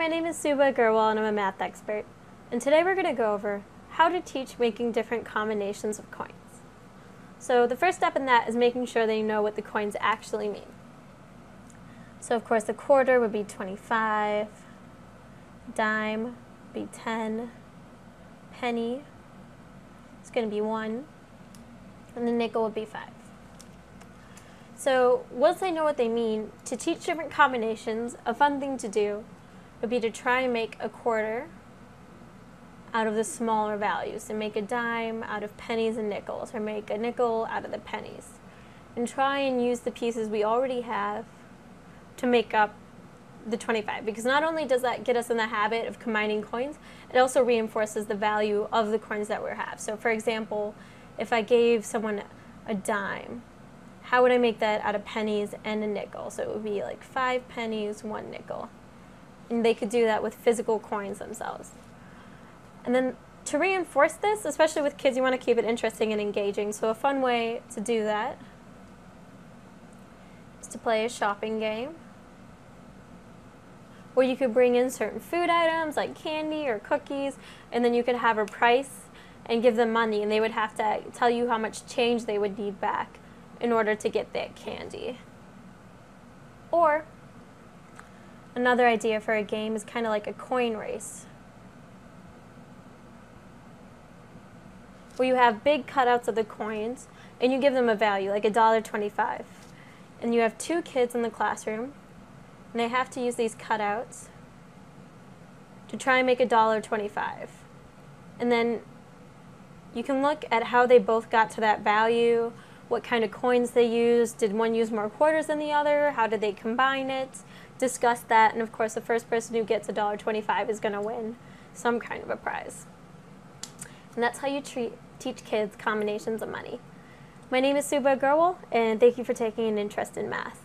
my name is Suba Gurwal and I'm a math expert. And today we're going to go over how to teach making different combinations of coins. So the first step in that is making sure that you know what the coins actually mean. So of course the quarter would be 25, dime would be 10, penny is going to be 1, and the nickel would be 5. So once I know what they mean, to teach different combinations, a fun thing to do would be to try and make a quarter out of the smaller values, and make a dime out of pennies and nickels, or make a nickel out of the pennies. And try and use the pieces we already have to make up the 25, because not only does that get us in the habit of combining coins, it also reinforces the value of the coins that we have. So for example, if I gave someone a dime, how would I make that out of pennies and a nickel? So it would be like 5 pennies, 1 nickel. And they could do that with physical coins themselves. And then to reinforce this, especially with kids, you want to keep it interesting and engaging. So a fun way to do that is to play a shopping game, where you could bring in certain food items like candy or cookies, and then you could have a price and give them money, and they would have to tell you how much change they would need back in order to get that candy. Or another idea for a game is kind of like a coin race, where you have big cutouts of the coins and you give them a value, like $1.25. And you have 2 kids in the classroom, and they have to use these cutouts to try and make $1.25. And then you can look at how they both got to that value, what kind of coins they used, did one use more quarters than the other, how did they combine it, discuss that, and of course the first person who gets $1.25 is going to win some kind of a prize. And that's how you teach kids combinations of money. My name is Suba Gurwal, and thank you for taking an interest in math.